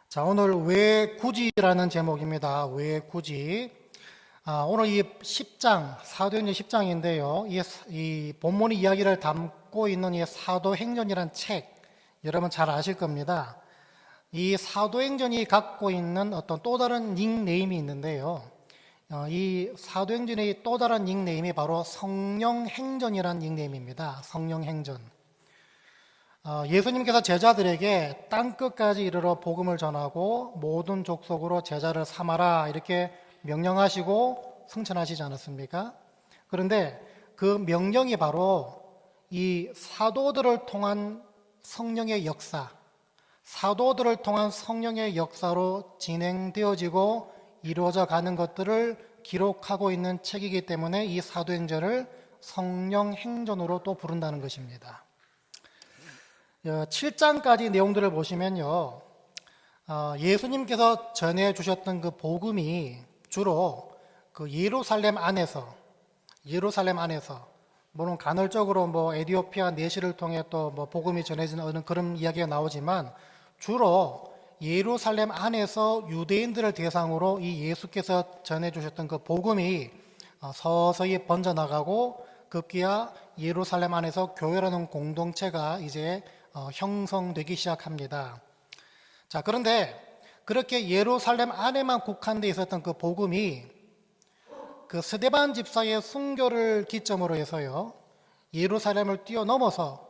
자, 오늘 왜 굳이라는 제목입니다. 왜 굳이? 오늘 이 10장, 사도행전 10장인데요. 이 본문의 이야기를 담고 있는 이 사도행전이란 책, 여러분 잘 아실 겁니다. 이 사도행전이 갖고 있는 어떤 또 다른 닉네임이 있는데요. 이 사도행전의 또 다른 닉네임이 바로 성령행전이라는 닉네임입니다. 성령행전. 예수님께서 제자들에게 땅끝까지 이르러 복음을 전하고 모든 족속으로 제자를 삼아라 이렇게 명령하시고 승천하시지 않았습니까? 그런데 그 명령이 바로 이 사도들을 통한 성령의 역사, 사도들을 통한 성령의 역사로 진행되어지고 이루어져 가는 것들을 기록하고 있는 책이기 때문에 이 사도행전을 성령행전으로 또 부른다는 것입니다. 7장까지 내용들을 보시면요, 예수님께서 전해주셨던 그 복음이 주로 그 예루살렘 안에서, 물론 간헐적으로 에디오피아 내시를 통해 또 복음이 전해지는 그런 이야기가 나오지만 주로 예루살렘 안에서 유대인들을 대상으로 이 예수께서 전해주셨던 그 복음이 서서히 번져나가고 급기야 예루살렘 안에서 교회라는 공동체가 이제 형성되기 시작합니다. 자, 그런데 그렇게 예루살렘 안에만 국한되어 있었던 그 복음이 그 스데반 집사의 순교를 기점으로 해서요, 예루살렘을 뛰어넘어서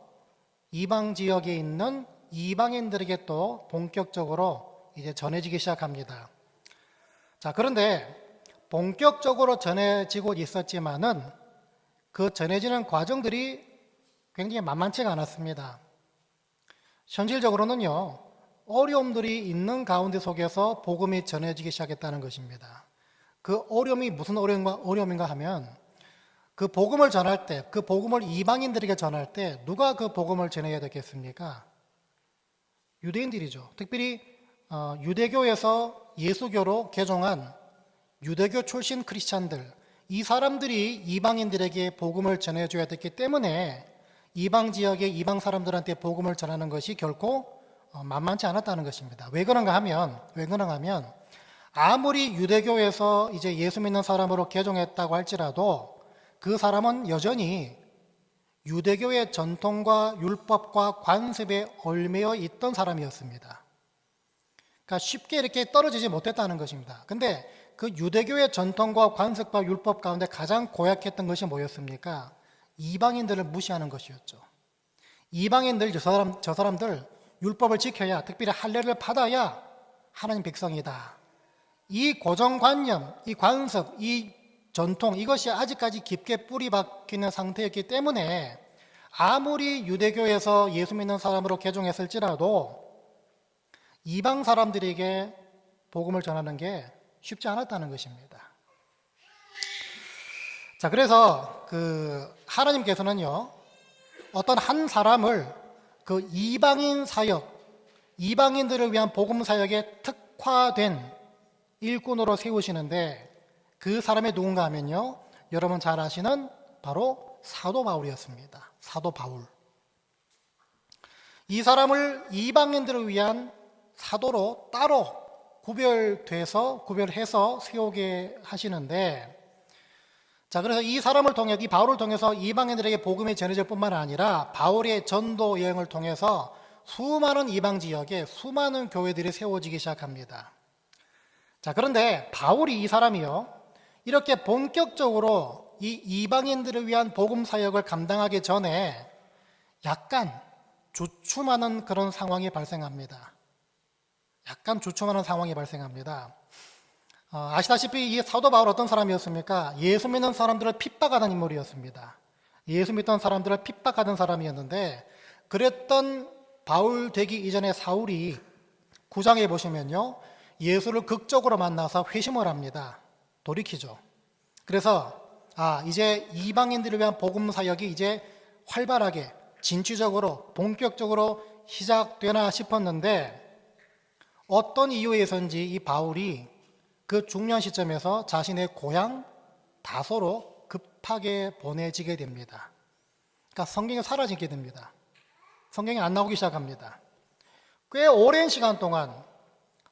이방 지역에 있는 이방인들에게 또 본격적으로 이제 전해지기 시작합니다. 자, 그런데 본격적으로 전해지고 있었지만은 그 전해지는 과정들이 굉장히 만만치가 않았습니다. 현실적으로는요, 어려움들이 있는 가운데 속에서 복음이 전해지기 시작했다는 것입니다. 그 어려움이 무슨 어려움인가 하면 그 복음을 전할 때, 그 복음을 이방인들에게 전할 때 누가 그 복음을 전해야 되겠습니까? 유대인들이죠. 특별히 유대교에서 예수교로 개종한 유대교 출신 크리스찬들, 이 사람들이 이방인들에게 복음을 전해줘야 됐기 때문에 이방 지역의 이방 사람들한테 복음을 전하는 것이 결코 만만치 않았다는 것입니다. 왜 그런가 하면 아무리 유대교에서 이제 예수 믿는 사람으로 개종했다고 할지라도 그 사람은 여전히 유대교의 전통과 율법과 관습에 얽매여 있던 사람이었습니다. 그러니까 쉽게 이렇게 떨어지지 못했다는 것입니다. 근데 그 유대교의 전통과 관습과 율법 가운데 가장 고약했던 것이 뭐였습니까? 이방인들을 무시하는 것이었죠. 이방인들, 저 사람들 율법을 지켜야, 특별히 할례를 받아야 하나님 백성이다. 이 고정관념, 이 관습, 이 전통, 이것이 아직까지 깊게 뿌리 박히는 상태였기 때문에 아무리 유대교에서 예수 믿는 사람으로 개종했을지라도 이방 사람들에게 복음을 전하는 게 쉽지 않았다는 것입니다. 자, 그래서 하나님께서는요, 어떤 한 사람을 그 이방인 사역, 이방인들을 위한 복음 사역에 특화된 일꾼으로 세우시는데 그 사람이 누군가 하면요, 여러분 잘 아시는 바로 사도 바울이었습니다. 사도 바울. 이 사람을 이방인들을 위한 사도로 따로 구별해서 세우게 하시는데, 자, 그래서 이 사람을 통해, 이 바울을 통해서 이방인들에게 복음이 전해질 뿐만 아니라 바울의 전도 여행을 통해서 수많은 이방 지역에 수많은 교회들이 세워지기 시작합니다. 자, 그런데 바울이 이 사람이요, 이렇게 본격적으로 이 이방인들을 위한 복음 사역을 감당하기 전에 약간 주춤하는 그런 상황이 발생합니다. 아시다시피 이 사도 바울 어떤 사람이었습니까? 예수 믿는 사람들을 핍박하던 인물이었습니다. 예수 믿던 사람들을 핍박하던 사람이었는데, 그랬던 바울 되기 이전에 사울이 9장에 보시면요, 예수를 극적으로 만나서 회심을 합니다. 돌이키죠. 그래서 이제 이방인들을 위한 복음 사역이 이제 활발하게 진취적으로 본격적으로 시작되나 싶었는데, 어떤 이유에서인지 이 바울이 그 중요한 시점에서 자신의 고향 다소로 급하게 보내지게 됩니다. 그러니까 성경이 사라지게 됩니다. 성경이 안 나오기 시작합니다. 꽤 오랜 시간 동안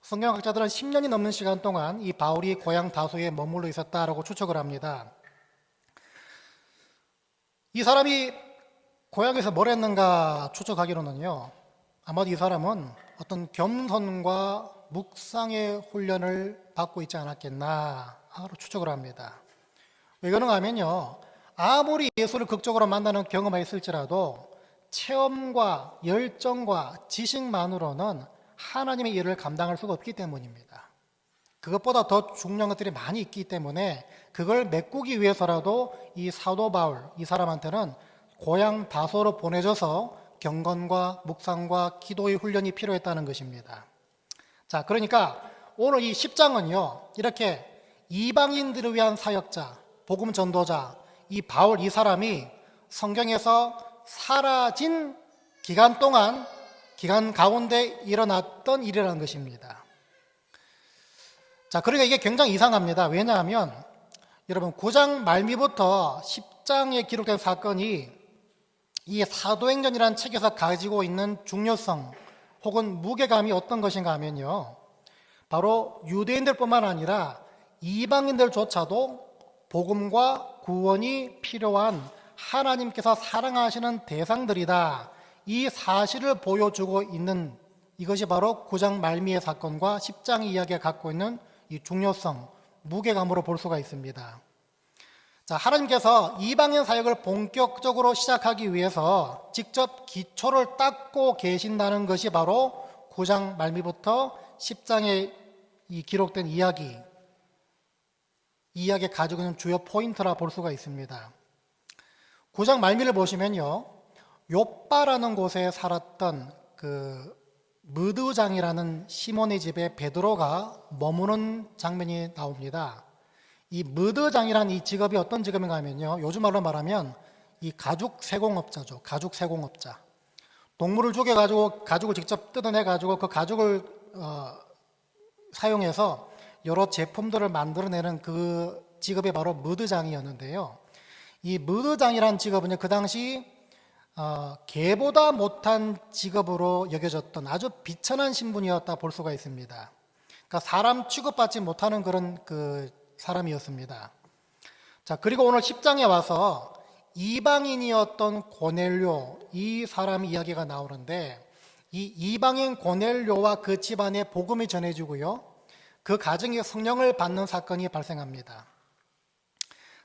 성경학자들은 10년이 넘는 시간 동안 이 바울이 고향 다소에 머물러 있었다라고 추측을 합니다. 이 사람이 고향에서 뭘 했는가 추측하기로는요, 아마도 이 사람은 어떤 겸손과 묵상의 훈련을 받고 있지 않았겠나 하고 추측을 합니다. 왜 그런가 하면요, 아무리 예수를 극적으로 만나는 경험이 있을지라도 체험과 열정과 지식만으로는 하나님의 일을 감당할 수가 없기 때문입니다. 그것보다 더 중요한 것들이 많이 있기 때문에 그걸 메꾸기 위해서라도 이 사도 바울, 이 사람한테는 고향 다소로 보내져서 경건과 묵상과 기도의 훈련이 필요했다는 것입니다. 자, 그러니까 오늘 이 10장은요, 이렇게 이방인들을 위한 사역자, 복음 전도자, 이 바울 이 사람이 성경에서 사라진 기간 가운데 일어났던 일이라는 것입니다. 자, 그러니까 이게 굉장히 이상합니다. 왜냐하면 여러분 9장 말미부터 10장에 기록된 사건이 이 사도행전이라는 책에서 가지고 있는 중요성 혹은 무게감이 어떤 것인가 하면요, 바로 유대인들뿐만 아니라 이방인들조차도 복음과 구원이 필요한 하나님께서 사랑하시는 대상들이다, 이 사실을 보여주고 있는 이것이 바로 9장 말미의 사건과 10장의 이야기가 갖고 있는 이 중요성, 무게감으로 볼 수가 있습니다. 자, 하나님께서 이방인 사역을 본격적으로 시작하기 위해서 직접 기초를 닦고 계신다는 것이 바로 9장 말미부터 10장에 이 기록된 이야기에 가지고 있는 주요 포인트라 볼 수가 있습니다. 9장 말미를 보시면요, 욥바라는 곳에 살았던 그 무드장이라는 시몬의 집에 베드로가 머무는 장면이 나옵니다. 이 무드장이라는 이 직업이 어떤 직업인가 하면요, 요즘 말로 말하면 이 가죽 세공업자죠. 가죽 세공업자. 동물을 죽여가지고 가죽을 직접 뜯어내가지고 그 가죽을 사용해서 여러 제품들을 만들어내는 그 직업이 바로 무드장이었는데요. 이 무드장이라는 직업은 그 당시 개보다 못한 직업으로 여겨졌던 아주 비천한 신분이었다 볼 수가 있습니다. 그러니까 사람 취급받지 못하는 그런 그 사람이었습니다. 자, 그리고 오늘 10장에 와서 이방인이었던 고넬료, 이 사람 이야기가 나오는데, 이 이방인 고넬료와 그 집안에 복음이 전해지고요, 그 가정에 성령을 받는 사건이 발생합니다.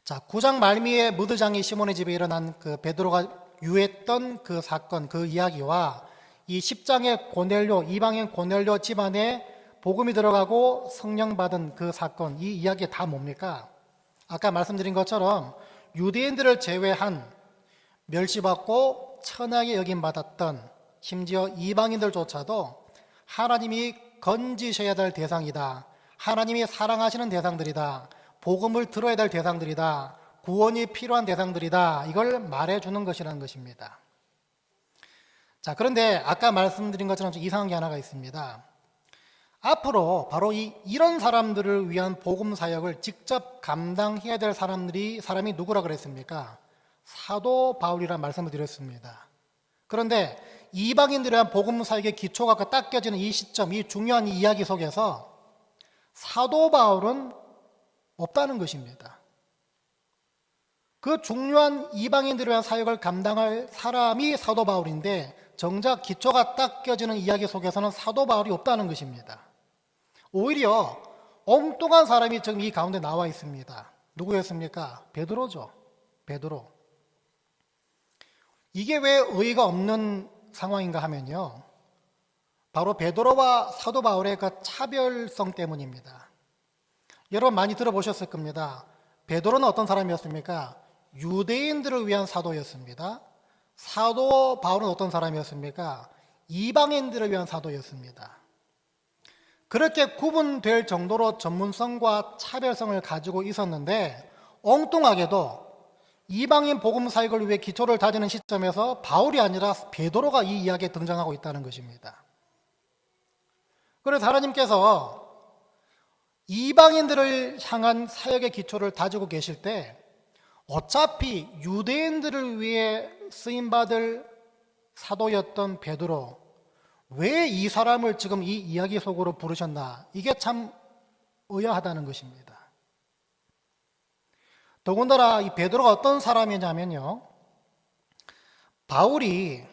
자, 9장 말미에 무드장이 시몬의 집에 일어난 그 베드로가 유했던 그 사건, 그 이야기와 이 10장의 고넬료, 이방인 고넬료 집안에 복음이 들어가고 성령 받은 그 사건, 이 이야기 다 뭡니까? 아까 말씀드린 것처럼 유대인들을 제외한 멸시받고 천하게 여김받았던 심지어 이방인들조차도 하나님이 건지셔야 될 대상이다, 하나님이 사랑하시는 대상들이다, 복음을 들어야 될 대상들이다, 구원이 필요한 대상들이다, 이걸 말해주는 것이라는 것입니다. 자, 그런데 아까 말씀드린 것처럼 좀 이상한 게 하나가 있습니다. 앞으로 바로 이런 사람들을 위한 복음 사역을 직접 감당해야 될 사람이 누구라 그랬습니까? 사도 바울이라는 말씀을 드렸습니다. 그런데 이방인들에 대한 복음 사역의 기초가 딱 껴지는 이 시점, 이 중요한 이야기 속에서 사도 바울은 없다는 것입니다. 그 중요한 이방인들에 대한 사역을 감당할 사람이 사도 바울인데 정작 기초가 딱 껴지는 이야기 속에서는 사도 바울이 없다는 것입니다. 오히려 엉뚱한 사람이 지금 이 가운데 나와 있습니다. 누구였습니까? 베드로죠. 베드로. 이게 왜 의의가 없는 상황인가 하면요, 바로 베드로와 사도 바울의 그 차별성 때문입니다. 여러분 많이 들어보셨을 겁니다. 베드로는 어떤 사람이었습니까? 유대인들을 위한 사도였습니다. 사도 바울은 어떤 사람이었습니까? 이방인들을 위한 사도였습니다. 그렇게 구분될 정도로 전문성과 차별성을 가지고 있었는데 엉뚱하게도 이방인 복음 사역을 위해 기초를 다지는 시점에서 바울이 아니라 베드로가 이 이야기에 등장하고 있다는 것입니다. 그래서 하나님께서 이방인들을 향한 사역의 기초를 다지고 계실 때 어차피 유대인들을 위해 쓰임받을 사도였던 베드로, 왜 이 사람을 지금 이 이야기 속으로 부르셨나? 이게 참 의아하다는 것입니다. 더군다나 이 베드로가 어떤 사람이냐면요, 바울이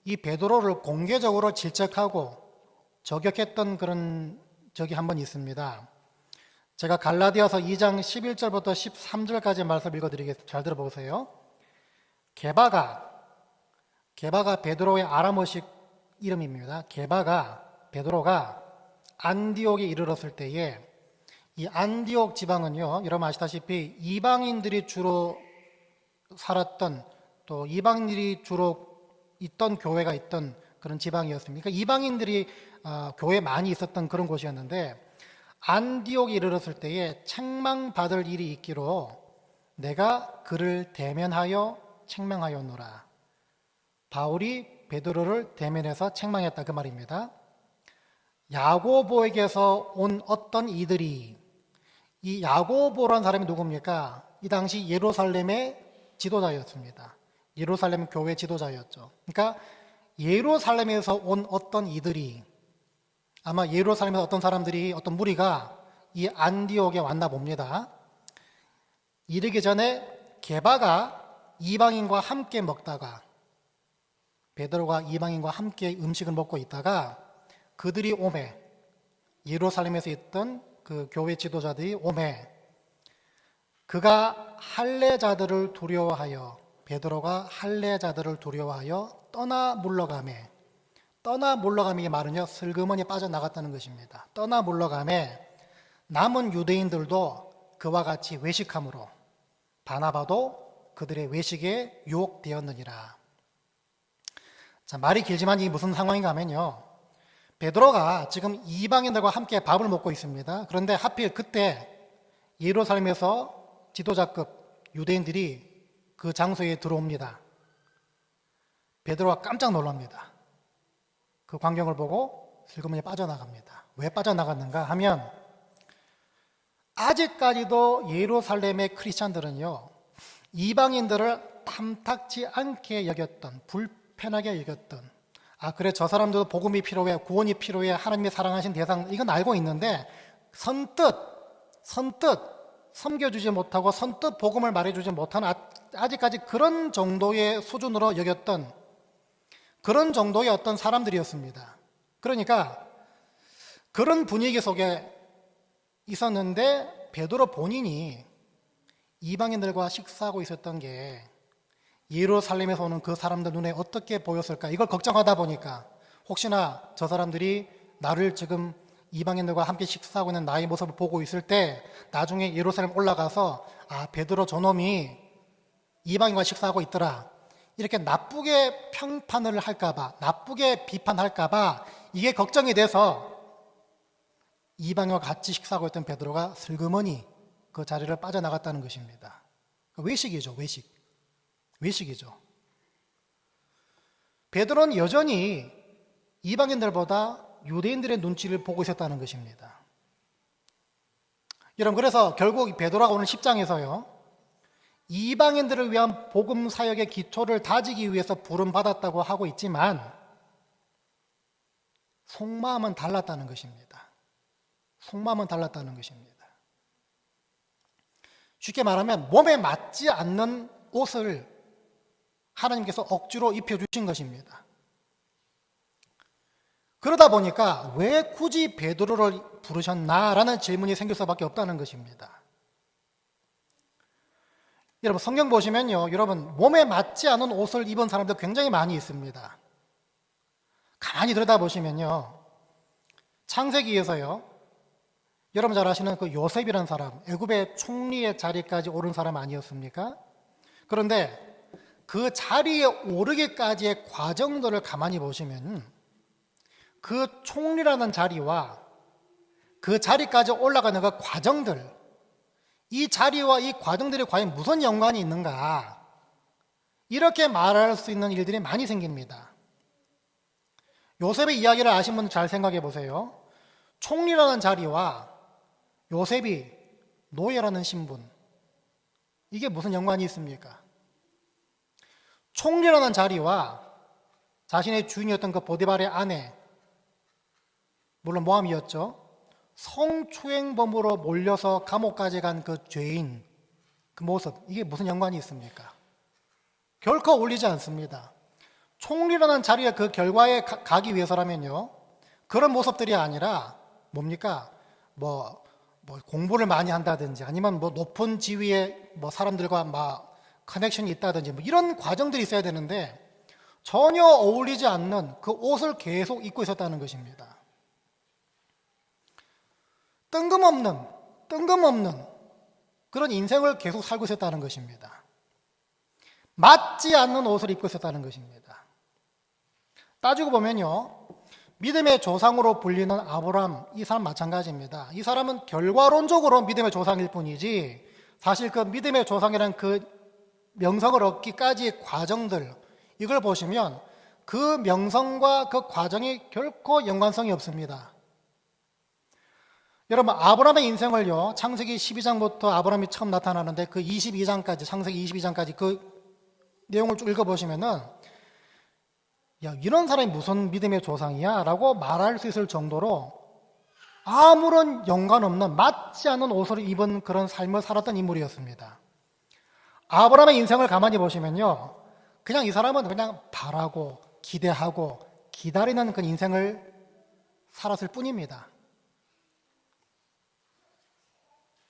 이 베드로를 공개적으로 질책하고 저격했던 그런 적이 한 번 있습니다. 제가 갈라디아서 2장 11절부터 13절까지 말씀 읽어드리겠습니다. 잘 들어보세요. 게바가 베드로의 아람어식 이름입니다. 베드로가 안디옥에 이르렀을 때에 이 안디옥 지방은요, 여러분 아시다시피 이방인들이 주로 살았던, 또 이방인들이 주로 있던 교회가 있던 그런 지방이었습니다. 그러니까 이방인들이 교회에 많이 있었던 그런 곳이었는데, 안디옥에 이르렀을 때에 책망받을 일이 있기로 내가 그를 대면하여 책망하였노라. 바울이 베드로를 대면해서 책망했다, 그 말입니다. 야고보에게서 온 어떤 이들이, 이 야고보라는 사람이 누굽니까? 이 당시 예루살렘의 지도자였습니다. 예루살렘 교회 지도자였죠. 그러니까 예루살렘에서 온 어떤 이들이, 아마 예루살렘에서 어떤 사람들이, 어떤 무리가 이 안디옥에 왔나 봅니다. 이르기 전에 게바가 이방인과 함께 먹다가, 베드로가 이방인과 함께 음식을 먹고 있다가 그들이 오매, 예루살렘에서 있던 그 교회 지도자들이 오매, 그가 할례자들을 두려워하여, 베드로가 할례자들을 두려워하여 떠나 물러가매. 떠나 물러가매, 이 말은요, 슬그머니 빠져나갔다는 것입니다. 떠나 물러가매 남은 유대인들도 그와 같이 외식함으로 바나바도 그들의 외식에 유혹되었느니라. 자, 말이 길지만 이게 무슨 상황인가 하면요, 베드로가 지금 이방인들과 함께 밥을 먹고 있습니다. 그런데 하필 그때 예루살렘에서 지도자급 유대인들이 그 장소에 들어옵니다. 베드로가 깜짝 놀랍니다. 그 광경을 보고 슬그머니 빠져나갑니다. 왜 빠져나갔는가 하면, 아직까지도 예루살렘의 크리스찬들은요, 이방인들을 탐탁지 않게 여겼던, 불편하게 여겼던, 그래 저 사람들도 복음이 필요해, 구원이 필요해, 하나님이 사랑하신 대상, 이건 알고 있는데 선뜻 섬겨주지 못하고 선뜻 복음을 말해주지 못하는, 아직까지 그런 정도의 수준으로 여겼던 그런 정도의 어떤 사람들이었습니다. 그러니까 그런 분위기 속에 있었는데 베드로 본인이 이방인들과 식사하고 있었던 게 예루살렘에서 오는 그 사람들 눈에 어떻게 보였을까, 이걸 걱정하다 보니까 혹시나 저 사람들이 나를 지금 이방인들과 함께 식사하고 있는 나의 모습을 보고 있을 때 나중에 예루살렘 올라가서 베드로 저놈이 이방인과 식사하고 있더라, 이렇게 나쁘게 평판을 할까봐, 나쁘게 비판할까봐 이게 걱정이 돼서 이방인과 같이 식사하고 있던 베드로가 슬그머니 그 자리를 빠져나갔다는 것입니다. 외식이죠, 외식이죠. 베드로는 여전히 이방인들보다 유대인들의 눈치를 보고 있었다는 것입니다. 여러분, 그래서 결국 베드로가 오늘 10장에서요, 이방인들을 위한 복음 사역의 기초를 다지기 위해서 부름받았다고 하고 있지만 속마음은 달랐다는 것입니다. 속마음은 달랐다는 것입니다. 쉽게 말하면 몸에 맞지 않는 옷을 하나님께서 억지로 입혀주신 것입니다. 그러다 보니까 왜 굳이 베드로를 부르셨나라는 질문이 생길 수밖에 없다는 것입니다. 여러분, 성경 보시면요, 여러분 몸에 맞지 않은 옷을 입은 사람들 굉장히 많이 있습니다. 가만히 들여다보시면요, 창세기에서요, 여러분 잘 아시는 그 요셉이라는 사람, 애굽의 총리의 자리까지 오른 사람 아니었습니까? 그런데 그 자리에 오르기까지의 과정들을 가만히 보시면 그 총리라는 자리와 그 자리까지 올라가는 그 과정들, 이 자리와 이 과정들이 과연 무슨 연관이 있는가, 이렇게 말할 수 있는 일들이 많이 생깁니다. 요셉의 이야기를 아신 분들 잘 생각해 보세요. 총리라는 자리와 요셉이 노예라는 신분, 이게 무슨 연관이 있습니까? 총리라는 자리와 자신의 주인이었던 그 보디발의 아내, 물론 모함이었죠. 성추행범으로 몰려서 감옥까지 간 그 죄인, 그 모습, 이게 무슨 연관이 있습니까? 결코 어울리지 않습니다. 총리라는 자리에 그 결과에 가기 위해서라면요, 그런 모습들이 아니라 뭡니까? 뭐 공부를 많이 한다든지 아니면 뭐 높은 지위의 뭐 사람들과 막 커넥션이 있다든지 뭐 이런 과정들이 있어야 되는데 전혀 어울리지 않는 그 옷을 계속 입고 있었다는 것입니다. 뜬금없는 그런 인생을 계속 살고 있었다는 것입니다. 맞지 않는 옷을 입고 있었다는 것입니다. 따지고 보면요, 믿음의 조상으로 불리는 아브라함, 이 사람 마찬가지입니다. 이 사람은 결과론적으로 믿음의 조상일 뿐이지 사실 그 믿음의 조상이라는 그 명성을 얻기까지의 과정들, 이걸 보시면 그 명성과 그 과정이 결코 연관성이 없습니다. 여러분, 아브라함의 인생을요, 창세기 12장부터 아브라함이 처음 나타나는데 그 22장까지, 창세기 22장까지 그 내용을 쭉 읽어보시면은 야, 이런 사람이 무슨 믿음의 조상이야? 라고 말할 수 있을 정도로 아무런 연관 없는 맞지 않는 옷을 입은 그런 삶을 살았던 인물이었습니다. 아브라함의 인생을 가만히 보시면요, 그냥 이 사람은 그냥 바라고 기대하고 기다리는 그 인생을 살았을 뿐입니다.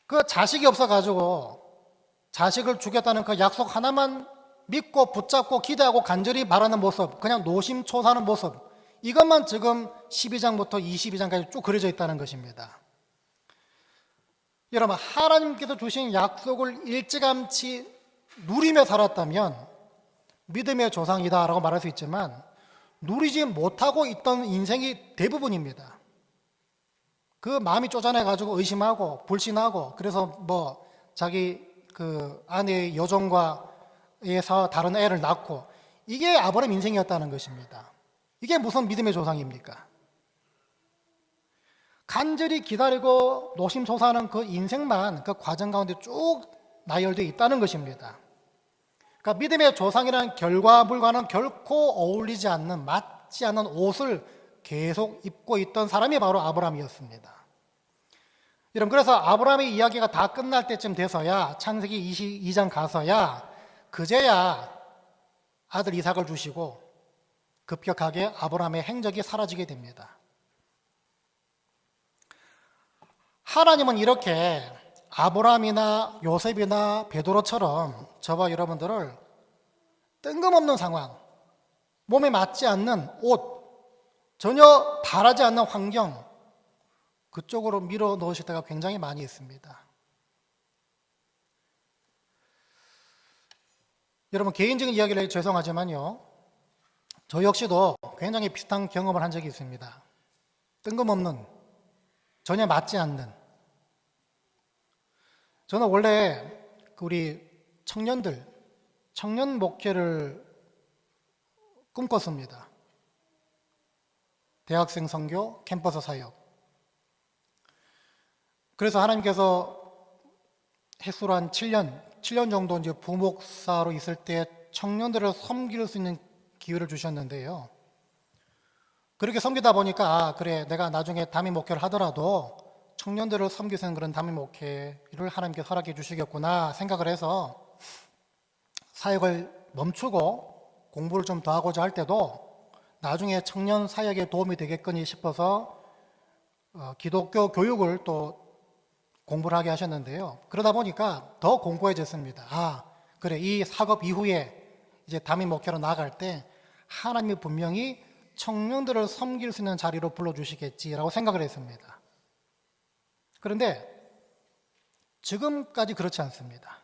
그 자식이 없어가지고 자식을 주겠다는 그 약속 하나만 믿고 붙잡고 기대하고 간절히 바라는 모습, 그냥 노심초사하는 모습, 이것만 지금 12장부터 22장까지 쭉 그려져 있다는 것입니다. 여러분, 하나님께서 주신 약속을 일찌감치 누리며 살았다면 믿음의 조상이다라고 말할 수 있지만 누리지 못하고 있던 인생이 대부분입니다. 그 마음이 쪼잔해가지고 의심하고 불신하고 그래서 뭐 자기 그 아내의 여종과 에서 다른 애를 낳고, 이게 아브라함 인생이었다는 것입니다. 이게 무슨 믿음의 조상입니까? 간절히 기다리고 노심초사하는 그 인생만 그 과정 가운데 쭉 나열되어 있다는 것입니다. 그러니까 믿음의 조상이라는 결과물과는 결코 어울리지 않는, 맞지 않는 옷을 계속 입고 있던 사람이 바로 아브라함이었습니다. 여러분, 그래서 아브라함의 이야기가 다 끝날 때쯤 돼서야, 창세기 22장 가서야 그제야 아들 이삭을 주시고 급격하게 아브라함의 행적이 사라지게 됩니다. 하나님은 이렇게 아브라함이나 요셉이나 베드로처럼 저와 여러분들을 뜬금없는 상황, 몸에 맞지 않는 옷, 전혀 바라지 않는 환경, 그쪽으로 밀어 넣으실 때가 굉장히 많이 있습니다. 여러분, 개인적인 이야기를 해서 죄송하지만요, 저 역시도 굉장히 비슷한 경험을 한 적이 있습니다. 뜬금없는, 전혀 맞지 않는. 저는 원래 우리 청년들, 청년 목회를 꿈꿨습니다. 대학생 선교, 캠퍼스 사역. 그래서 하나님께서 횟수로 한 7년 정도 이제 부목사로 있을 때 청년들을 섬길 수 있는 기회를 주셨는데요. 그렇게 섬기다 보니까 그래, 내가 나중에 담임 목회를 하더라도 청년들을 섬길 수 있는 그런 담임 목회를 하나님께 허락해 주시겠구나 생각을 해서 사역을 멈추고 공부를 좀 더 하고자 할 때도 나중에 청년 사역에 도움이 되겠거니 싶어서 기독교 교육을 또 공부를 하게 하셨는데요. 그러다 보니까 더 공고해졌습니다. 그래, 이 사업 이후에 이제 담임 목회로 나아갈 때 하나님이 분명히 청년들을 섬길 수 있는 자리로 불러주시겠지라고 생각을 했습니다. 그런데 지금까지 그렇지 않습니다.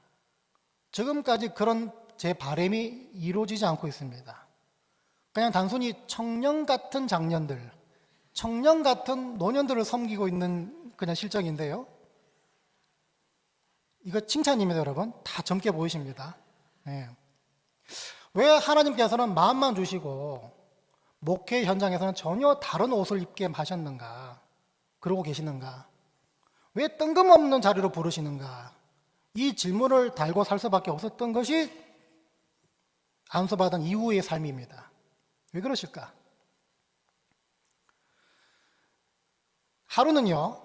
지금까지 그런 제 바람이 이루어지지 않고 있습니다. 그냥 단순히 청년 같은 장년들, 청년 같은 노년들을 섬기고 있는 그냥 실정인데요. 이거 칭찬입니다, 여러분. 다 젊게 보이십니다. 네. 왜 하나님께서는 마음만 주시고 목회 현장에서는 전혀 다른 옷을 입게 하셨는가? 그러고 계시는가? 왜 뜬금없는 자리로 부르시는가? 이 질문을 달고 살 수밖에 없었던 것이 안수받은 이후의 삶입니다. 왜 그러실까? 하루는요,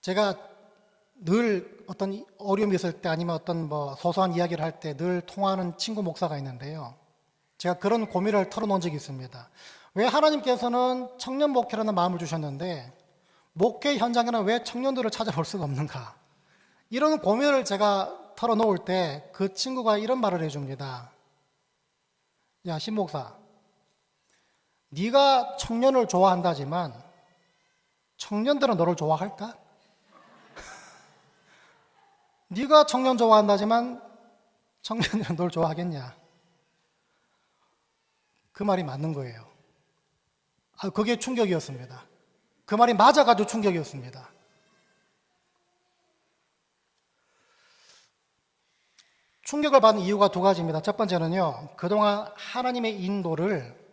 제가 늘 어떤 어려움이 있을 때 아니면 어떤 소소한 이야기를 할 때 늘 통화하는 친구 목사가 있는데요. 제가 그런 고민을 털어놓은 적이 있습니다. 왜 하나님께서는 청년 목회라는 마음을 주셨는데 목회 현장에는 왜 청년들을 찾아볼 수가 없는가? 이런 고민을 제가 털어놓을 때 그 친구가 이런 말을 해줍니다. 야, 신 목사, 네가 청년을 좋아한다지만 청년들은 너를 좋아할까? 네가 청년 좋아한다지만 청년들은 널 좋아하겠냐? 그 말이 맞는 거예요. 그게 충격이었습니다. 그 말이 맞아가지고 충격이었습니다. 충격을 받은 이유가 두 가지입니다. 첫 번째는요, 그동안 하나님의 인도를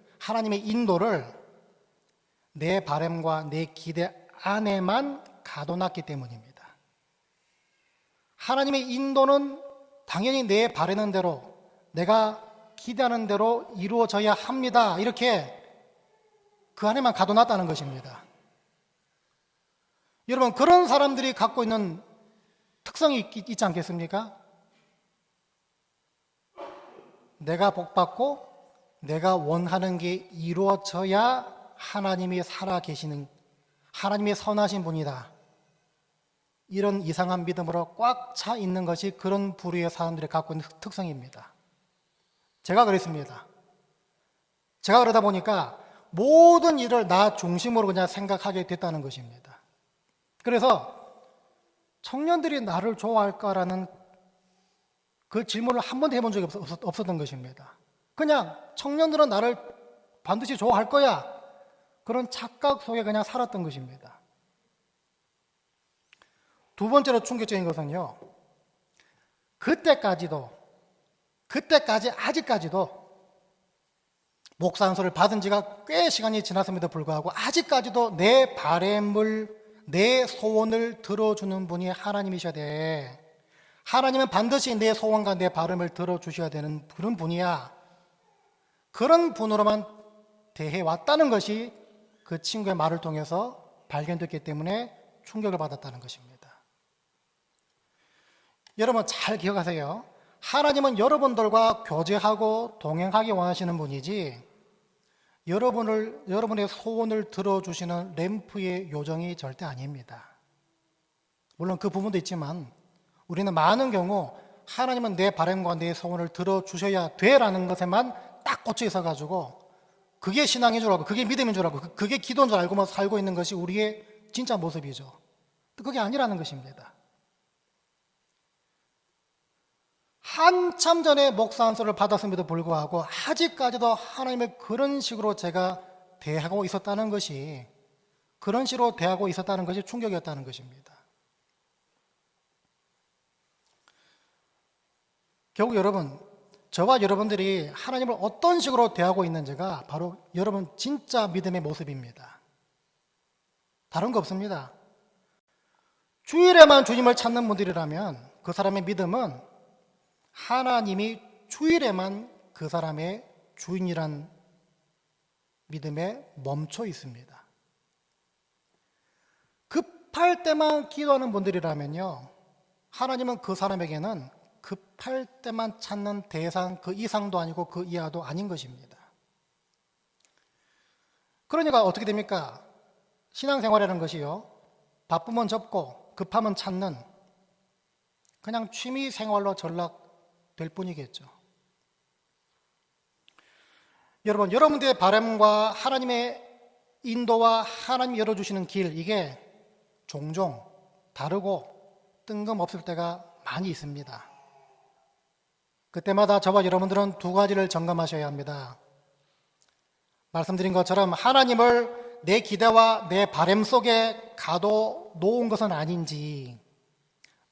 내 바람과 내 기대 안에만 가둬놨기 때문입니다. 하나님의 인도는 당연히 내 바라는 대로, 내가 기대하는 대로 이루어져야 합니다. 이렇게 그 안에만 가둬놨다는 것입니다. 여러분, 그런 사람들이 갖고 있는 특성이 있지 않겠습니까? 내가 복받고 내가 원하는 게 이루어져야 하나님이 살아계시는, 하나님이 선하신 분이다. 이런 이상한 믿음으로 꽉 차 있는 것이 그런 부류의 사람들이 갖고 있는 특성입니다. 제가 그랬습니다. 제가 그러다 보니까 모든 일을 나 중심으로 그냥 생각하게 됐다는 것입니다. 그래서 청년들이 나를 좋아할까라는 그 질문을 한 번도 해본 적이 없었던 것입니다. 그냥 청년들은 나를 반드시 좋아할 거야. 그런 착각 속에 그냥 살았던 것입니다. 두 번째로 충격적인 것은요, 아직까지도 목사 안수를 받은 지가 꽤 시간이 지났음에도 불구하고 아직까지도 내 바램을, 내 소원을 들어주는 분이 하나님이셔야 돼. 하나님은 반드시 내 소원과 내 바램을 들어주셔야 되는 그런 분이야. 그런 분으로만 대해왔다는 것이 그 친구의 말을 통해서 발견됐기 때문에 충격을 받았다는 것입니다. 여러분 잘 기억하세요. 하나님은 여러분들과 교제하고 동행하기 원하시는 분이지 여러분의 소원을 들어주시는 램프의 요정이 절대 아닙니다. 물론 그 부분도 있지만 우리는 많은 경우 하나님은 내 바람과 내 소원을 들어주셔야 돼라는 것에만 딱 꽂혀 있어가지고 그게 신앙인 줄 알고, 그게 믿음인 줄 알고, 그게 기도인 줄 알고만 살고 있는 것이 우리의 진짜 모습이죠. 그게 아니라는 것입니다. 한참 전에 목사 안수를 받았음에도 불구하고 아직까지도 하나님을 그런 식으로 제가 대하고 있었다는 것이, 충격이었다는 것입니다. 결국 여러분, 저와 여러분들이 하나님을 어떤 식으로 대하고 있는지가 바로 여러분 진짜 믿음의 모습입니다. 다른 거 없습니다. 주일에만 주님을 찾는 분들이라면 그 사람의 믿음은 하나님이 주일에만 그 사람의 주인이란 믿음에 멈춰 있습니다. 급할 때만 기도하는 분들이라면요, 하나님은 그 사람에게는 급할 때만 찾는 대상 그 이상도 아니고 그 이하도 아닌 것입니다. 그러니까 어떻게 됩니까? 신앙생활이라는 것이요, 바쁘면 접고 급하면 찾는 그냥 취미 생활로 전락될 뿐이겠죠. 여러분, 여러분들의 바람과 하나님의 인도와 하나님이 열어주시는 길, 이게 종종 다르고 뜬금없을 때가 많이 있습니다. 그때마다 저와 여러분들은 두 가지를 점검하셔야 합니다. 말씀드린 것처럼 하나님을 내 기대와 내 바람 속에 가둬놓은 것은 아닌지,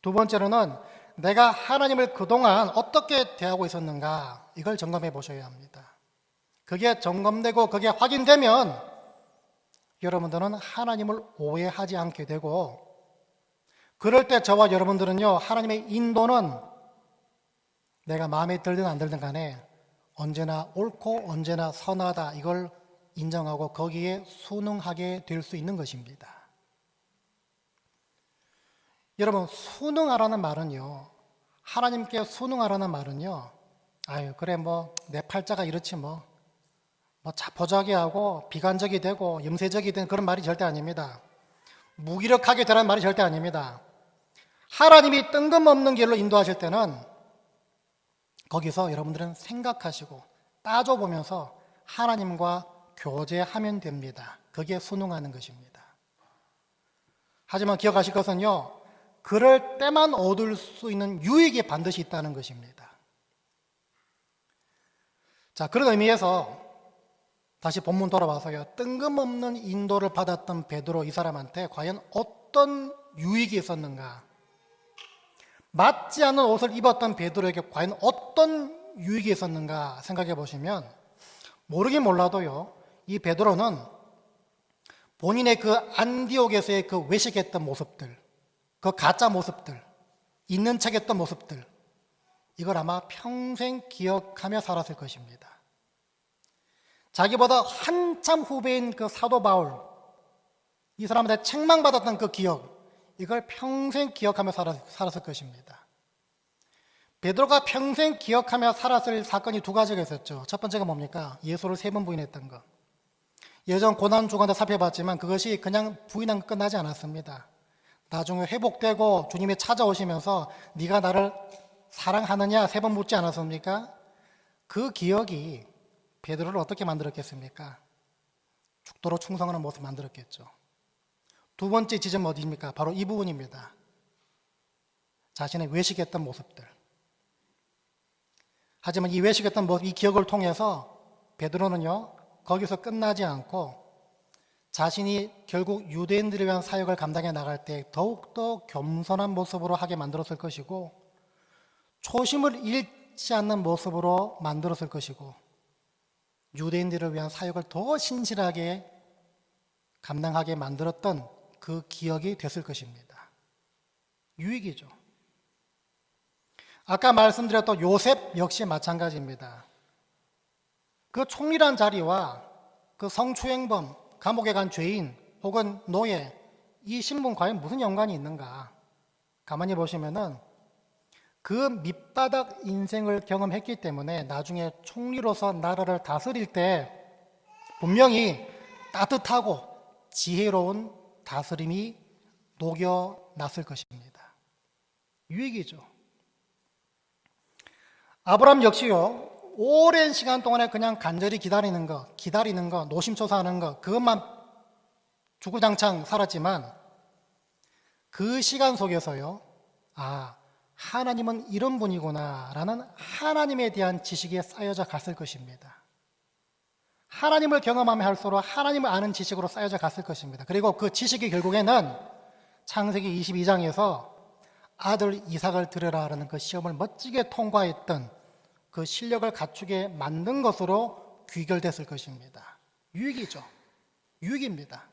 두 번째로는 내가 하나님을 그동안 어떻게 대하고 있었는가, 이걸 점검해 보셔야 합니다. 그게 점검되고 그게 확인되면 여러분들은 하나님을 오해하지 않게 되고, 그럴 때 저와 여러분들은요, 하나님의 인도는 내가 마음에 들든 안 들든 간에 언제나 옳고 언제나 선하다, 이걸 인정하고 거기에 순응하게 될 수 있는 것입니다. 여러분, 순응하라는 말은요, 하나님께 순응하라는 말은요, 아유, 그래, 뭐, 내 팔자가 이렇지 뭐 자포자기 하고 비관적이 되고 염세적이 된 그런 말이 절대 아닙니다. 무기력하게 되라는 말이 절대 아닙니다. 하나님이 뜬금없는 길로 인도하실 때는 거기서 여러분들은 생각하시고 따져보면서 하나님과 교제하면 됩니다. 그게 순응하는 것입니다. 하지만 기억하실 것은요, 그럴 때만 얻을 수 있는 유익이 반드시 있다는 것입니다. 자, 그런 의미에서 다시 본문 돌아와서요, 뜬금없는 인도를 받았던 베드로 이 사람한테 과연 어떤 유익이 있었는가? 맞지 않는 옷을 입었던 베드로에게 과연 어떤 유익이 있었는가 생각해 보시면, 모르긴 몰라도요, 이 베드로는 본인의 그 안디옥에서의 그 외식했던 모습들, 그 가짜 모습들, 있는 척했던 모습들, 이걸 아마 평생 기억하며 살았을 것입니다. 자기보다 한참 후배인 그 사도 바울, 이 사람한테 책망받았던 그 기억, 이걸 평생 기억하며 살았을 것입니다. 베드로가 평생 기억하며 살았을 사건이 두 가지가 있었죠. 첫 번째가 뭡니까? 예수를 3번 부인했던 것. 예전 고난주간에 살펴봤지만 그것이 그냥 부인한 것 끝나지 않았습니다. 나중에 회복되고 주님이 찾아오시면서 네가 나를 사랑하느냐 3번 묻지 않았습니까? 그 기억이 베드로를 어떻게 만들었겠습니까? 죽도록 충성하는 모습 만들었겠죠. 두 번째 지점 어디입니까? 바로 이 부분입니다. 자신의 외식했던 모습들. 하지만 이 외식했던 모습, 이 기억을 통해서 베드로는요, 거기서 끝나지 않고 자신이 결국 유대인들을 위한 사역을 감당해 나갈 때 더욱더 겸손한 모습으로 하게 만들었을 것이고, 초심을 잃지 않는 모습으로 만들었을 것이고, 유대인들을 위한 사역을 더 신실하게 감당하게 만들었던 그 기억이 됐을 것입니다. 유익이죠. 아까 말씀드렸던 요셉 역시 마찬가지입니다. 그 총리란 자리와 그 성추행범, 감옥에 간 죄인 혹은 노예, 이 신분 과연 무슨 연관이 있는가? 가만히 보시면은 그 밑바닥 인생을 경험했기 때문에 나중에 총리로서 나라를 다스릴 때 분명히 따뜻하고 지혜로운 다스림이 녹여났을 것입니다. 유익이죠. 아브라함 역시요, 오랜 시간 동안에 그냥 간절히 기다리는 거, 노심초사하는 거, 그것만 주구장창 살았지만 그 시간 속에서요, 아, 하나님은 이런 분이구나 라는 하나님에 대한 지식이 쌓여져 갔을 것입니다. 하나님을 경험하면 할수록 하나님을 아는 지식으로 쌓여져 갔을 것입니다. 그리고 그 지식이 결국에는 창세기 22장에서 아들 이삭을 드려라라는 그 시험을 멋지게 통과했던 그 실력을 갖추게 만든 것으로 귀결됐을 것입니다. 유익이죠. 유익입니다.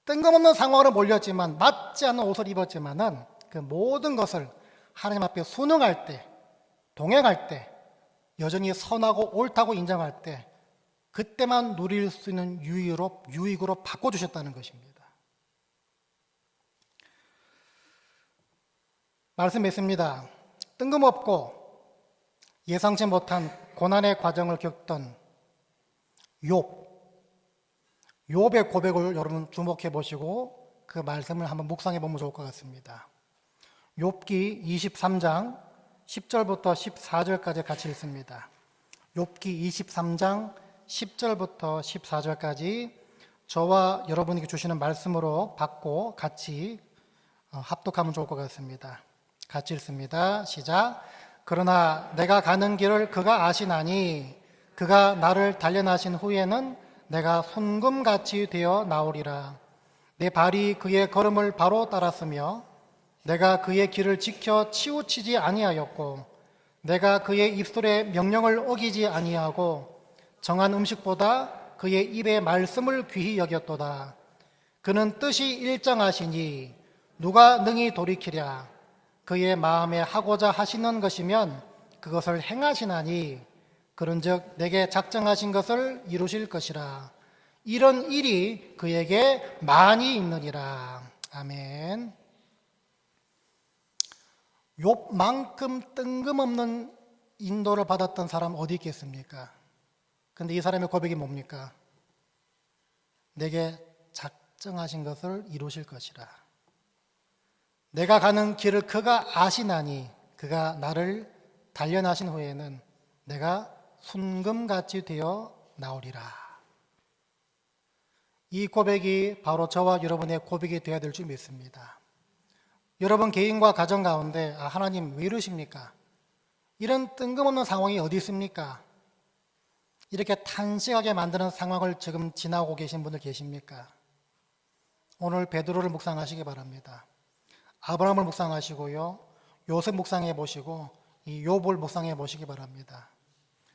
뜬금없는 상황으로 몰렸지만, 맞지 않는 옷을 입었지만은 그 모든 것을 하나님 앞에 순응할 때, 동행할 때, 여전히 선하고 옳다고 인정할 때, 그때만 누릴 수 있는 유익으로 바꿔주셨다는 것입니다. 말씀했습니다. 뜬금없고 예상치 못한 고난의 과정을 겪던 욥의 고백을 여러분 주목해 보시고 그 말씀을 한번 묵상해 보면 좋을 것 같습니다. 욥기 23장 10절부터 14절까지 같이 읽습니다. 욥기 23장 10절부터 14절까지 저와 여러분에게 주시는 말씀으로 받고 같이 합독하면 좋을 것 같습니다. 같이 읽습니다. 시작. 그러나 내가 가는 길을 그가 아시나니 그가 나를 단련하신 후에는 내가 순금같이 되어 나오리라. 내 발이 그의 걸음을 바로 따랐으며 내가 그의 길을 지켜 치우치지 아니하였고 내가 그의 입술의 명령을 어기지 아니하고 정한 음식보다 그의 입의 말씀을 귀히 여겼도다. 그는 뜻이 일정하시니 누가 능히 돌이키랴. 그의 마음에 하고자 하시는 것이면 그것을 행하시나니 그런즉 내게 작정하신 것을 이루실 것이라. 이런 일이 그에게 많이 있느니라. 아멘. 욥만큼 뜬금없는 인도를 받았던 사람 어디 있겠습니까? 근데 이 사람의 고백이 뭡니까? 내게 작정하신 것을 이루실 것이라. 내가 가는 길을 그가 아시나니 그가 나를 단련하신 후에는 내가 순금같이 되어 나오리라. 이 고백이 바로 저와 여러분의 고백이 되어야 될 줄 믿습니다. 여러분 개인과 가정 가운데 하나님 왜 이러십니까? 이런 뜬금없는 상황이 어디 있습니까? 이렇게 탄식하게 만드는 상황을 지금 지나고 계신 분들 계십니까? 오늘 베드로를 묵상하시기 바랍니다. 아브라함을 묵상하시고요, 요셉 묵상해 보시고 이 욥을 묵상해 보시기 바랍니다.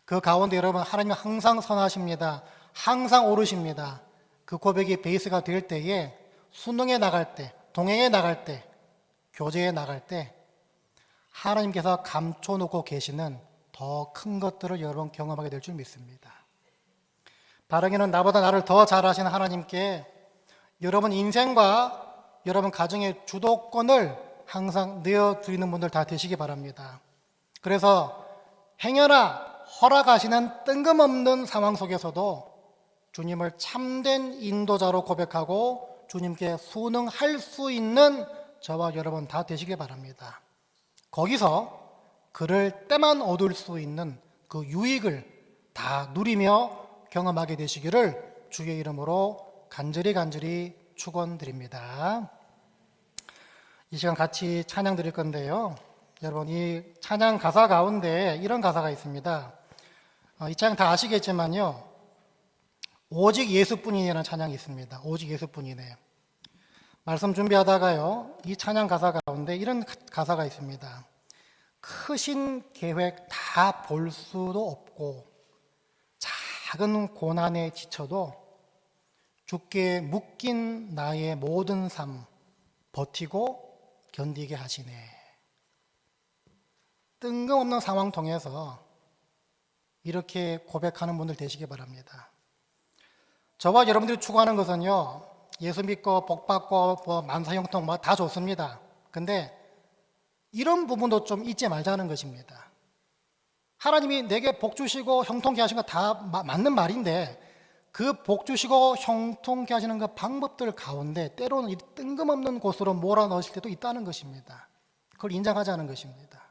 그 가운데 여러분 하나님은 항상 선하십니다. 항상 오르십니다. 그 고백이 베이스가 될 때에 수능에 나갈 때, 동행에 나갈 때, 교제에 나갈 때 하나님께서 감춰놓고 계시는 더 큰 것들을 여러분 경험하게 될 줄 믿습니다. 바르게는 나보다 나를 더 잘 아시는 하나님께 여러분 인생과 여러분 가정의 주도권을 항상 내어드리는 분들 다 되시기 바랍니다. 그래서 행여나 허락하시는 뜬금없는 상황 속에서도 주님을 참된 인도자로 고백하고 주님께 순응할 수 있는 저와 여러분 다 되시기 바랍니다. 거기서 그럴 때만 얻을 수 있는 그 유익을 다 누리며 경험하게 되시기를 주의 이름으로 간절히 축원드립니다. 이 시간 같이 찬양 드릴 건데요, 여러분 이 찬양 가사 가운데 이런 가사가 있습니다. 이 찬양 다 아시겠지만요, 오직 예수뿐이네라는 찬양이 있습니다. 오직 예수뿐이네. 말씀 준비하다가요, 이 찬양 가사 가운데 이런 가사가 있습니다. 크신 계획 다 볼 수도 없고 작은 고난에 지쳐도 주께 묶인 나의 모든 삶 버티고 견디게 하시네. 뜬금없는 상황 통해서 이렇게 고백하는 분들 되시기 바랍니다. 저와 여러분들이 추구하는 것은요, 예수 믿고 복 받고 만사형통 다 좋습니다. 근데 이런 부분도 좀 잊지 말자는 것입니다. 하나님이 내게 복 주시고 형통케 하신 거 다 맞는 말인데 그 복 주시고 형통케 하시는 그 방법들 가운데 때로는 뜬금없는 곳으로 몰아넣으실 때도 있다는 것입니다. 그걸 인정하자는 것입니다.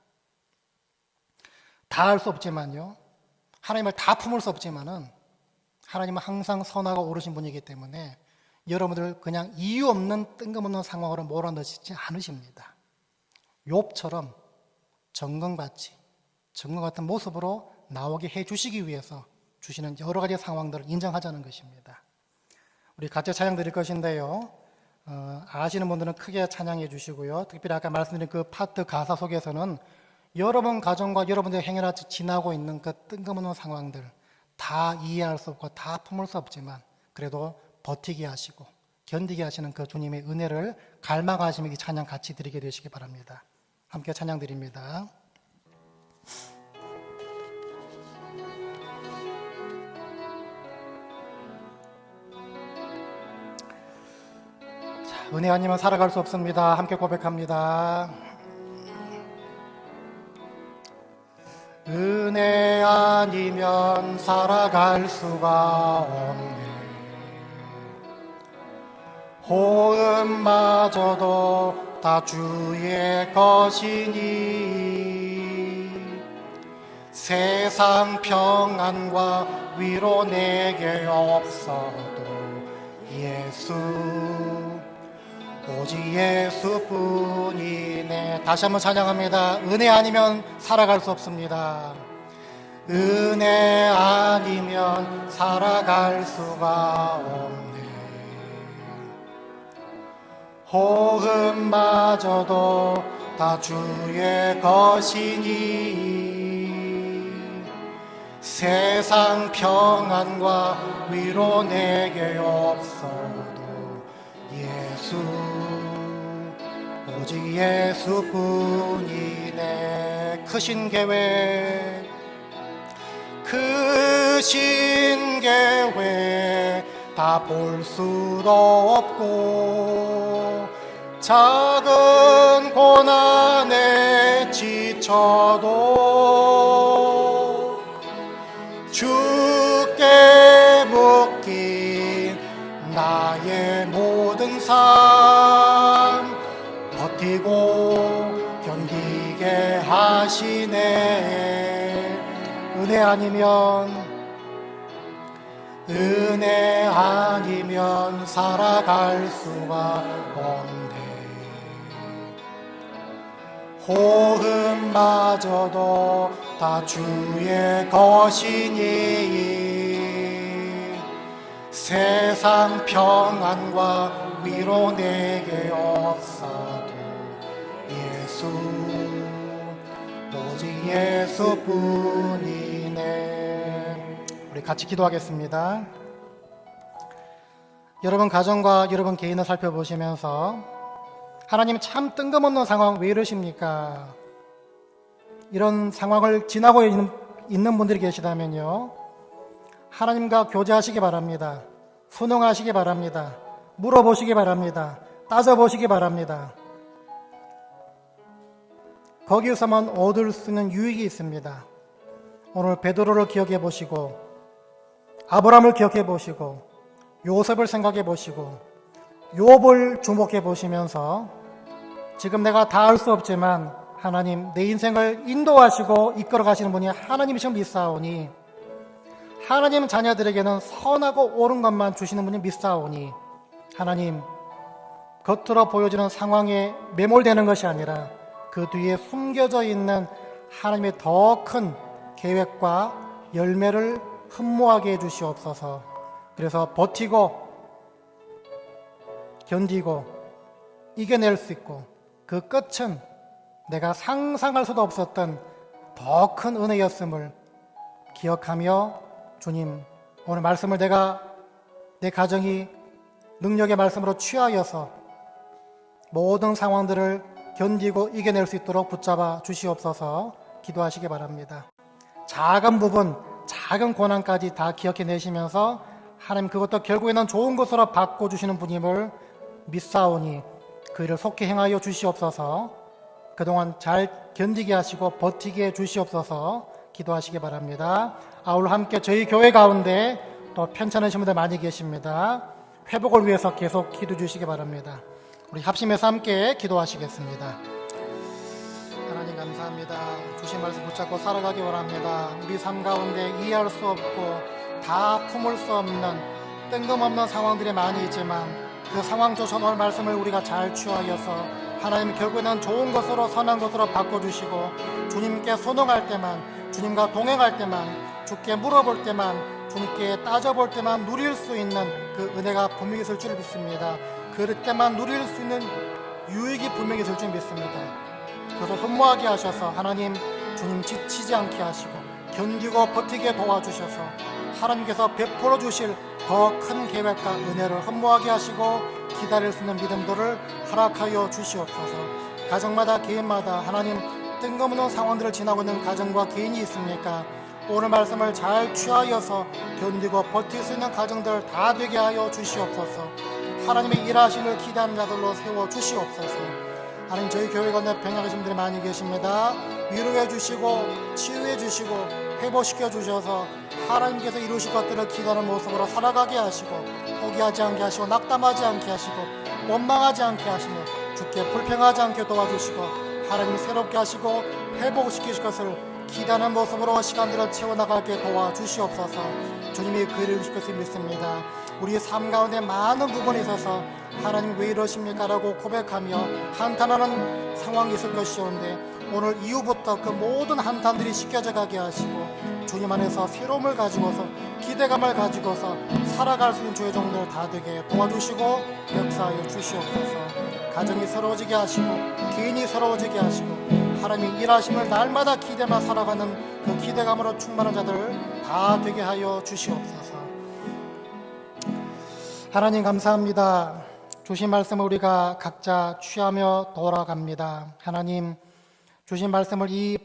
다 할 수 없지만요, 하나님을 다 품을 수 없지만은 하나님은 항상 선하고 오르신 분이기 때문에 여러분들 그냥 이유 없는 뜬금없는 상황으로 몰아넣지 않으십니다. 욥처럼 정금 같은 모습으로 나오게 해주시기 위해서 주시는 여러 가지 상황들을 인정하자는 것입니다. 우리 같이 찬양 드릴 것인데요, 아시는 분들은 크게 찬양해 주시고요, 특별히 아까 말씀드린 그 파트 가사 속에서는 여러분 가정과 여러분들의 행여나 지나고 있는 그 뜬금없는 상황들 다 이해할 수 없고 다 품을 수 없지만 그래도 버티게 하시고 견디게 하시는 그 주님의 은혜를 갈망하시며 이 찬양 같이 드리게 되시기 바랍니다. 함께 찬양 드립니다. 자, 은혜 아니면 살아갈 수 없습니다. 함께 고백합니다. 은혜 아니면 살아갈 수가 없네. 호흡마저도 다 주의 것이니 세상 평안과 위로 내게 없어도 예수, 오직 예수뿐이네. 다시 한번 찬양합니다. 은혜 아니면 살아갈 수 없습니다. 은혜 아니면 살아갈 수가 없네. 호흡마저도 다 주의 것이니 세상 평안과 위로 내게 없어도 예수, 오직 예수뿐이네. 크신 계획 다 볼 수도 없고 작은 고난에 지쳐도 주께 묶인 나의 모든 삶 버티고 견디게 하시네. 은혜 아니면 살아갈 수가 없네. 호흡마저도 다 주의 것이니 세상 평안과 위로 내게 없어도 예수 오직 예수뿐이네. 우리 같이 기도하겠습니다. 여러분 가정과 여러분 개인을 살펴보시면서 하나님 참 뜬금없는 상황 왜 이러십니까? 이런 상황을 지나고 있는 분들이 계시다면요, 하나님과 교제하시기 바랍니다. 순응하시기 바랍니다. 물어보시기 바랍니다. 따져보시기 바랍니다. 거기에서만 얻을 수 있는 유익이 있습니다. 오늘 베드로를 기억해 보시고, 아브라함을 기억해 보시고, 요셉을 생각해 보시고, 욥을 주목해 보시면서 지금 내가 다 알 수 없지만 하나님 내 인생을 인도하시고 이끌어 가시는 분이 하나님이신 믿사오니, 하나님 자녀들에게는 선하고 옳은 것만 주시는 분이 믿사오니, 하나님 겉으로 보여지는 상황에 매몰되는 것이 아니라 그 뒤에 숨겨져 있는 하나님의 더 큰 계획과 열매를 흠모하게 해주시옵소서. 그래서 버티고 견디고 이겨낼 수 있고 그 끝은 내가 상상할 수도 없었던 더 큰 은혜였음을 기억하며, 주님 오늘 말씀을 내 가정이 능력의 말씀으로 취하여서 모든 상황들을 견디고 이겨낼 수 있도록 붙잡아 주시옵소서. 기도하시기 바랍니다. 작은 부분, 작은 고난까지 다 기억해내시면서 하나님 그것도 결국에는 좋은 것으로 바꿔주시는 분임을 믿사오니 그 일을 속히 행하여 주시옵소서. 그동안 잘 견디게 하시고 버티게 해주시옵소서. 기도하시기 바랍니다. 아울러 함께 저희 교회 가운데 또 편찮으신 분들 많이 계십니다. 회복을 위해서 계속 기도해 주시기 바랍니다. 우리 합심해서 함께 기도하시겠습니다. 하나님 감사합니다. 주신 말씀 붙잡고 살아가기 원합니다. 우리 삶 가운데 이해할 수 없고 다 품을 수 없는 뜬금없는 상황들이 많이 있지만 그 상황 조선 오늘 말씀을 우리가 잘 취하여서 하나님 결국에는 좋은 것으로 선한 것으로 바꿔주시고, 주님께 순응할 때만, 주님과 동행할 때만, 주께 물어볼 때만, 주님께 따져볼 때만 누릴 수 있는 그 은혜가 분명히 있을 줄 믿습니다. 그럴 때만 누릴 수 있는 유익이 분명히 있을 줄 믿습니다. 그래서 흠모하게 하셔서 하나님 주님 지치지 않게 하시고 견디고 버티게 도와주셔서 하나님께서 베풀어 주실 더 큰 계획과 은혜를 흠모하게 하시고 기다릴 수 있는 믿음들을 허락하여 주시옵소서. 가정마다 개인마다 하나님 뜬금없는 상황들을 지나고 있는 가정과 개인이 있습니까? 오늘 말씀을 잘 취하여서 견디고 버틸 수 있는 가정들 다 되게 하여 주시옵소서. 하나님의 일하심을 기대하는 자들로 세워 주시옵소서. 하나님 저희 교회 가운데 병약하신 분들이 많이 계십니다. 위로해 주시고 치유해 주시고 회복시켜 주셔서 하나님께서 이루실 것들을 기도하는 모습으로 살아가게 하시고 포기하지 않게 하시고 낙담하지 않게 하시고 원망하지 않게 하시며 주께 불평하지 않게 도와주시고 하나님 새롭게 하시고 회복시키실 것을 기다하는 모습으로 시간들을 채워나가게 도와주시옵소서. 주님이 그 일을 주실 것을 믿습니다. 우리의 삶 가운데 많은 부분에 있어서 하나님 왜 이러십니까? 라고 고백하며 한탄하는 상황이 있을 것이온데 오늘 이후부터 그 모든 한탄들이 씻겨져 가게 하시고 주님 안에서 새로움을 가지고서 기대감을 가지고서 살아갈 수 있는 주의 종들 다 되게 도와주시고 역사하여 주시옵소서. 가정이 새로워지게 하시고 개인이 새로워지게 하시고 하나님의 일하심을 날마다 기대만 살아가는 그 기대감으로 충만한 자들 다 되게 하여 주시옵소서. 하나님 감사합니다. 주신 말씀을 우리가 각자 취하며 돌아갑니다. 하나님 주신 말씀을 이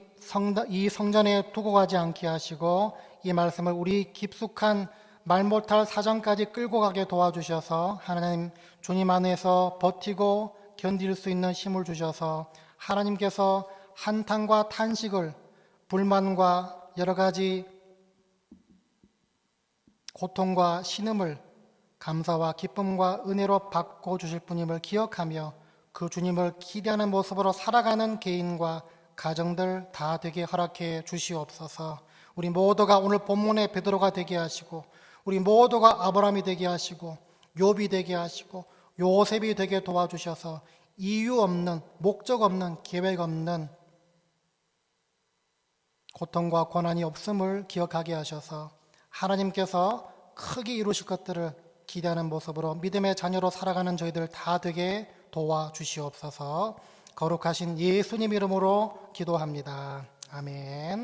성전에 두고 가지 않게 하시고 이 말씀을 우리 깊숙한 말 못할 사정까지 끌고 가게 도와주셔서 하나님 주님 안에서 버티고 견딜 수 있는 힘을 주셔서 하나님께서 한탄과 탄식을, 불만과 여러 가지 고통과 신음을 감사와 기쁨과 은혜로 바꿔주실 분임을 기억하며 그 주님을 기대하는 모습으로 살아가는 개인과 가정들 다 되게 허락해 주시옵소서. 우리 모두가 오늘 본문의 베드로가 되게 하시고, 우리 모두가 아브라함이 되게 하시고, 욥이 되게 하시고, 요셉이 되게 도와주셔서 이유 없는, 목적 없는, 계획 없는 고통과 고난이 없음을 기억하게 하셔서 하나님께서 크게 이루실 것들을 기대하는 모습으로 믿음의 자녀로 살아가는 저희들 다 되게 도와주시옵소서. 거룩하신 예수님 이름으로 기도합니다. 아멘.